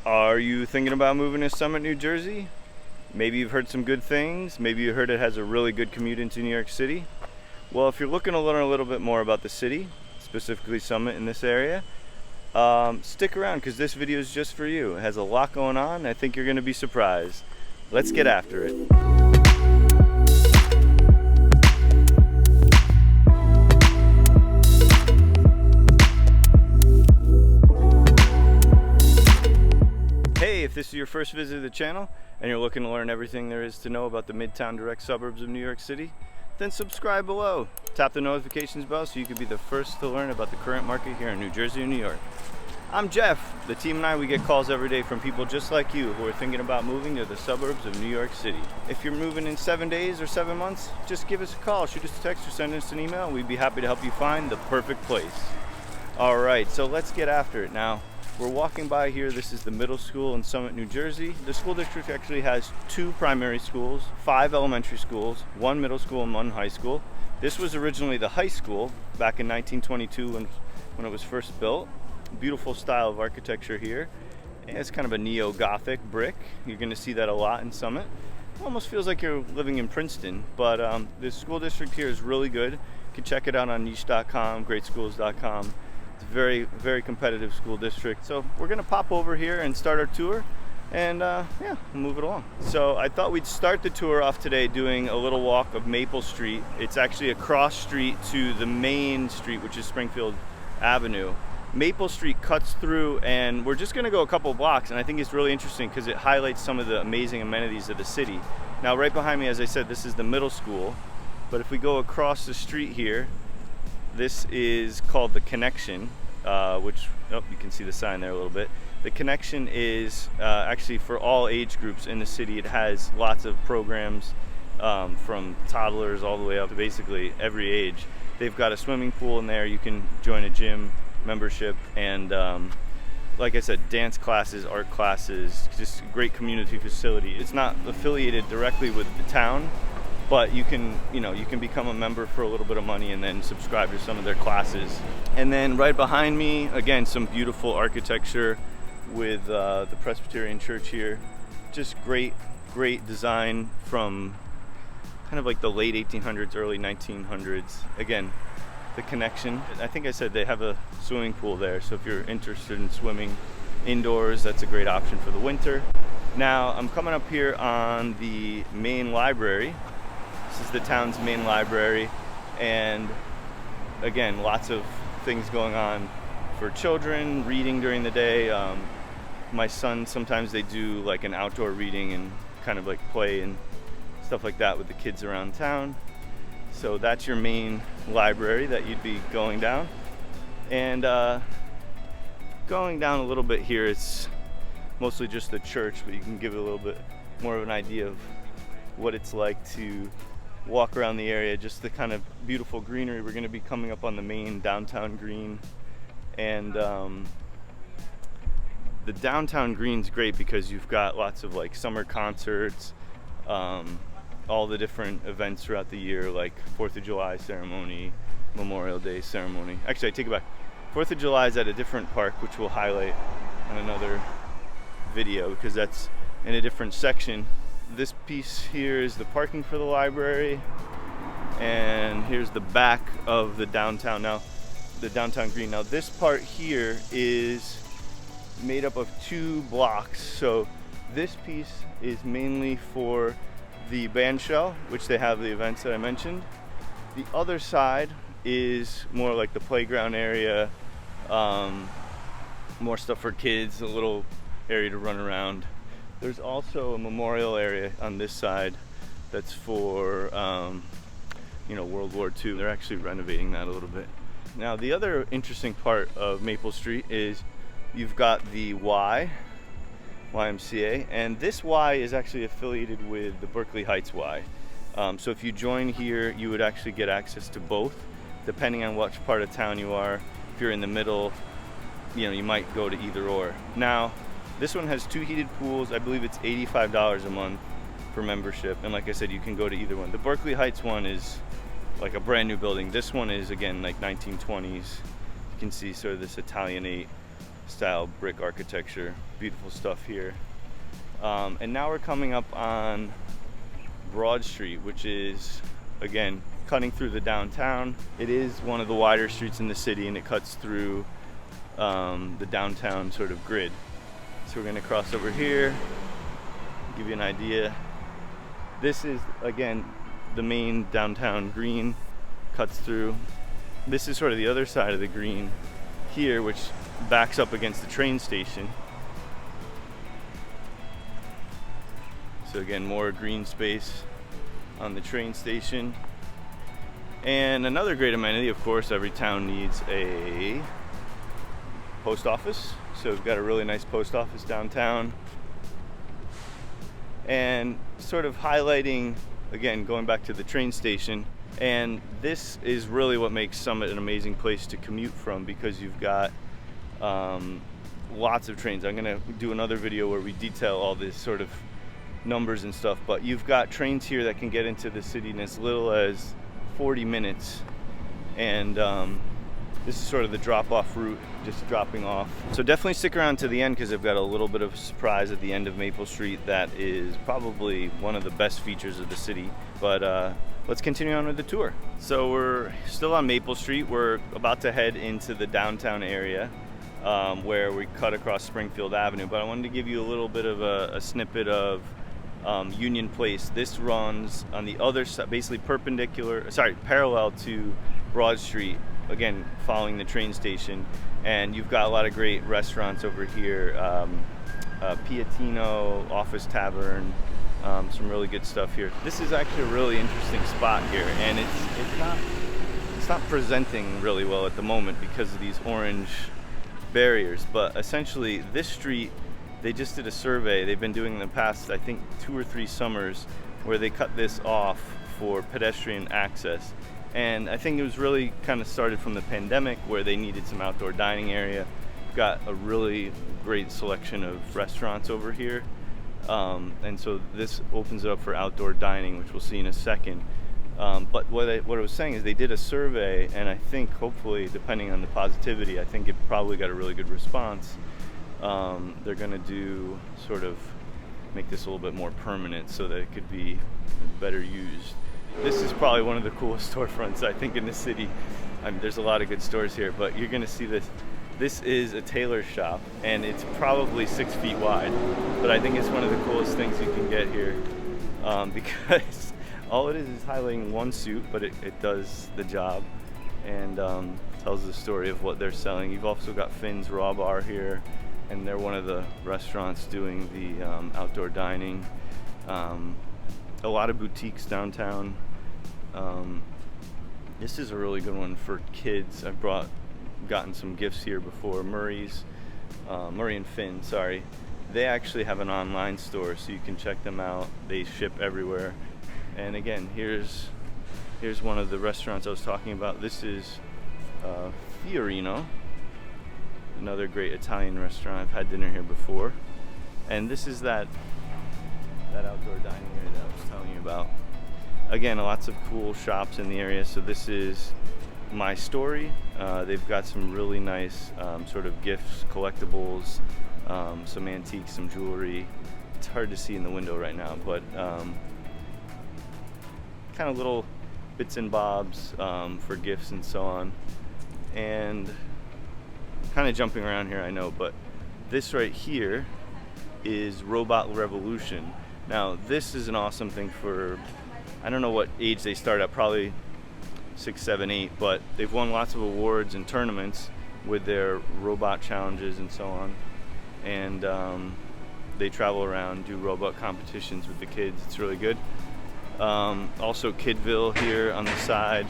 Are you thinking about moving to Summit, New Jersey? Maybe you've heard some good things. Maybe you heard it has a really good commute into New York City. Well, if you're looking to learn a little bit more about the city, specifically Summit in this area, stick around because this video is just for you. It has a lot going on. I think you're going to be surprised. Let's get after it. Hey, if this is your first visit to the channel and you're looking to learn everything there is to know about the Midtown direct suburbs of New York City, then subscribe below. Tap the notifications bell so you can be the first to learn about the current market here in New Jersey and New York. I'm Jeff. The team and I, we get calls every day from people just like you who are thinking about moving to the suburbs of New York City. If you're moving in 7 days or 7 months, just give us a call, shoot us a text, or send us an email. We'd be happy to help you find the perfect place. All right, so let's get after it now. We're walking by here. This is the middle school in Summit, New Jersey. The school district actually has 2 primary schools, 5 elementary schools, 1 middle school and 1 high school. This was originally the high school back in 1922 when it was first built. Beautiful style of architecture here. And it's kind of a neo-Gothic brick. You're going to see that a lot in Summit. It almost feels like you're living in Princeton, but the school district here is really good. You can check it out on niche.com, greatschools.com. Very, very competitive school district. So we're gonna pop over here and start our tour and yeah, we'll move it along. So I thought we'd start the tour off today doing a little walk of Maple Street. It's actually a cross street to the main street, which is Springfield Avenue. Maple Street cuts through and we're just gonna go a couple blocks, and I think it's really interesting because it highlights some of the amazing amenities of the city. Now right behind me, as I said, this is the middle school, but if we go across the street here, this is called the Connection, which, you can see the sign there a little bit. The Connection is actually for all age groups in the city. It has lots of programs from toddlers all the way up to basically every age. They've got a swimming pool in there. You can join a gym membership and like I said, dance classes, art classes, just a great community facility. It's not affiliated directly with the town, but you can become a member for a little bit of money and then subscribe to some of their classes. And then right behind me, again, some beautiful architecture with the Presbyterian Church here. Just great design from kind of like the late 1800s, early 1900s. Again, the Connection. I think I said they have a swimming pool there, so if you're interested in swimming indoors, that's a great option for the winter. Now, I'm coming up here on the main library. This is the town's main library, and again, lots of things going on for children, reading during the day. My son, sometimes they do like an outdoor reading and kind of like play and stuff like that with the kids around town. So that's your main library that you'd be going down. And going down a little bit here, it's mostly just the church, but you can give it a little bit more of an idea of what it's like to walk around the area, just the kind of beautiful greenery. We're going to be coming up on the main downtown green, and the downtown green's great because you've got lots of like summer concerts, all the different events throughout the year, like 4th of July ceremony, Memorial Day ceremony. Actually, I take it back. 4th of July is at a different park, which we'll highlight in another video because that's in a different section. This piece here is the parking for the library, and here's the back of the downtown now, the downtown green. Now this part here is made up of 2 blocks. So this piece is mainly for the band shell, which they have the events that I mentioned. The other side is more like the playground area, more stuff for kids, a little area to run around. There's also a memorial area on this side that's for, World War II. They're actually renovating that a little bit. Now, the other interesting part of Maple Street is you've got the YMCA, and this Y is actually affiliated with the Berkeley Heights Y. So if you join here, you would actually get access to both, depending on which part of town you are. If you're in the middle, you might go to either or. Now, this one has 2 heated pools. I believe it's $85 a month for membership. And like I said, you can go to either one. The Berkeley Heights one is like a brand new building. This one is, again, like 1920s. You can see sort of this Italianate style brick architecture. Beautiful stuff here. And now we're coming up on Broad Street, which is, again, cutting through the downtown. It is one of the wider streets in the city, and it cuts through the downtown sort of grid. So we're going to cross over here, give you an idea. This is, again, the main downtown green, cuts through. This is sort of the other side of the green here, which backs up against the train station. So again, more green space on the train station. And another great amenity, of course, every town needs a post office. So we've got a really nice post office downtown. And sort of highlighting, again, going back to the train station. And this is really what makes Summit an amazing place to commute from, because you've got lots of trains. I'm gonna do another video where we detail all this sort of numbers and stuff, but you've got trains here that can get into the city in as little as 40 minutes. And this is sort of the drop-off route, just dropping off. So definitely stick around to the end, because I've got a little bit of a surprise at the end of Maple Street that is probably one of the best features of the city. But let's continue on with the tour. So we're still on Maple Street. We're about to head into the downtown area where we cut across Springfield Avenue. But I wanted to give you a little bit of a snippet of Union Place. This runs on the other side, basically parallel to Broad Street, again, following the train station. And you've got a lot of great restaurants over here. Piatino, Office Tavern, some really good stuff here. This is actually a really interesting spot here, and it's not presenting really well at the moment because of these orange barriers. But essentially, this street, they just did a survey. They've been doing in the past, I think, 2 or 3 summers, where they cut this off for pedestrian access. And I think it was really kind of started from the pandemic, where they needed some outdoor dining area. Got a really great selection of restaurants over here. And so this opens it up for outdoor dining, which we'll see in a second. But what I was saying is they did a survey, and I think hopefully, depending on the positivity, I think it probably got a really good response. They're going to do sort of make this a little bit more permanent so that it could be better used. This is probably one of the coolest storefronts, I think, in the city. There's a lot of good stores here, but you're going to see this. This is a tailor shop, and it's probably 6 feet wide, but I think it's one of the coolest things you can get here, because all it is highlighting one suit, but it does the job, and tells the story of what they're selling. You've also got Finn's Raw Bar here, and they're one of the restaurants doing the outdoor dining. A lot of boutiques downtown. This is a really good one for kids. I've gotten some gifts here before. Murray and Finn, sorry. They actually have an online store, so you can check them out. They ship everywhere. And again, here's one of the restaurants I was talking about. This is Fiorino, another great Italian restaurant. I've had dinner here before. And this is that outdoor dining area that I was telling you about. Again, lots of cool shops in the area. So this is My Story. They've got some really nice sort of gifts, collectibles, some antiques, some jewelry. It's hard to see in the window right now, but kind of little bits and bobs for gifts and so on. And kind of jumping around here, I know, but this right here is Robot Revolution. Now, this is an awesome thing for, I don't know what age they start at, probably 6, 7, 8, but they've won lots of awards and tournaments with their robot challenges and so on. And they travel around, do robot competitions with the kids. It's really good. Also Kidville here on the side.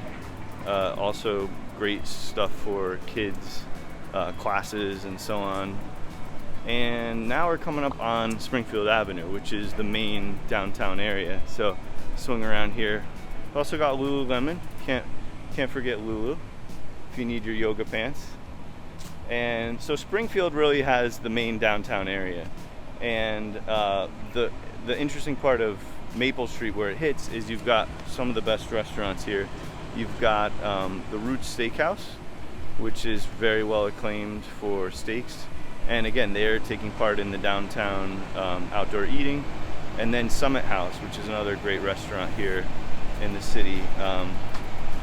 Also great stuff for kids, classes and so on. And now we're coming up on Springfield Avenue, which is the main downtown area. So swing around here. We've also got Lululemon. Can't forget Lulu if you need your yoga pants. And so Springfield really has the main downtown area. And the interesting part of Maple Street where it hits is you've got some of the best restaurants here. You've got the Roots Steakhouse, which is very well acclaimed for steaks. And again, they're taking part in the downtown outdoor eating. And then Summit House, which is another great restaurant here in the city.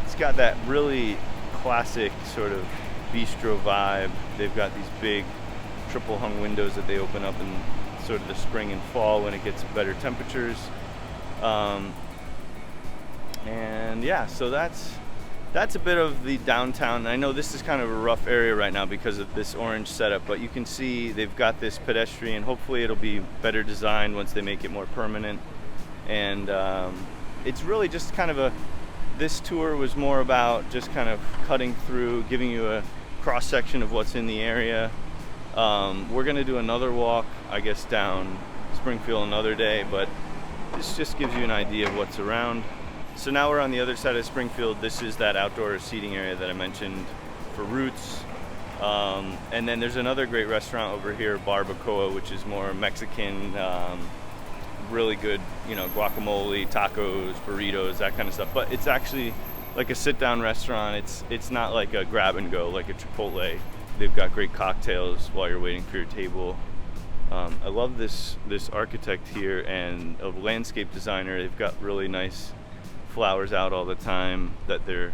It's got that really classic sort of bistro vibe. They've got these big triple hung windows that they open up in sort of the spring and fall when it gets better temperatures. And yeah, so that's a bit of the downtown. I know this is kind of a rough area right now because of this orange setup, but you can see they've got this pedestrian. Hopefully it'll be better designed once they make it more permanent. And it's really just kind of this tour was more about just kind of cutting through, giving you a cross section of what's in the area. We're gonna do another walk, I guess, down Springfield another day, but this just gives you an idea of what's around. So now we're on the other side of Springfield. This is that outdoor seating area that I mentioned for Roots. And then there's another great restaurant over here, Barbacoa, which is more Mexican, really good, you know, guacamole, tacos, burritos, that kind of stuff. But it's actually like a sit-down restaurant. It's not like a grab and go like a Chipotle. They've got great cocktails while you're waiting for your table. I love this architect here and a landscape designer. They've got really nice flowers out all the time that they're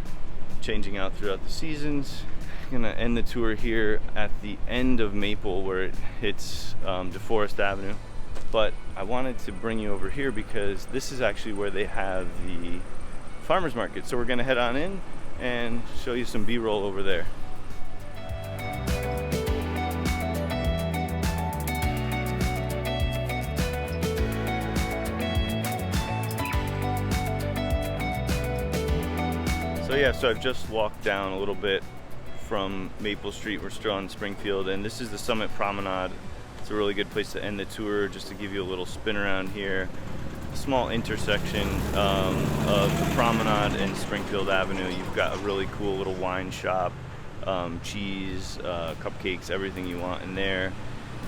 changing out throughout the seasons. I'm gonna end the tour here at the end of Maple where it hits DeForest Avenue. But I wanted to bring you over here because this is actually where they have the farmers market. So we're gonna head on in and show you some B-roll over there. So I've just walked down a little bit from Maple Street. We're still on Springfield, and this is the Summit Promenade. It's a really good place to end the tour, just to give you a little spin around here. A small intersection of the Promenade and Springfield Avenue. You've got a really cool little wine shop, cheese, cupcakes, everything you want in there.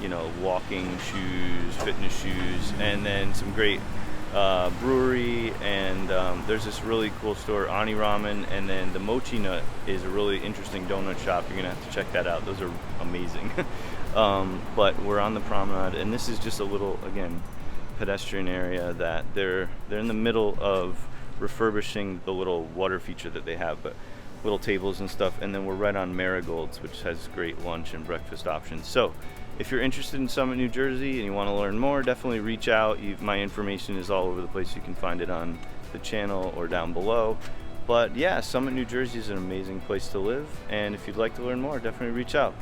You know, walking shoes, fitness shoes, and then some great brewery, and there's this really cool store, Ani Ramen, and then the Mochi Nut is a really interesting donut shop. You're gonna have to check that out. Those are amazing. But we're on the Promenade, and this is just a little, again, pedestrian area that they're in the middle of refurbishing the little water feature that they have, but little tables and stuff. And then we're right on Marigold's, which has great lunch and breakfast options. So if you're interested in Summit, New Jersey, and you want to learn more, definitely reach out. My information is all over the place. You can find it on the channel or down below. But yeah, Summit, New Jersey is an amazing place to live. And if you'd like to learn more, definitely reach out.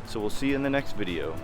So we'll see you in the next video.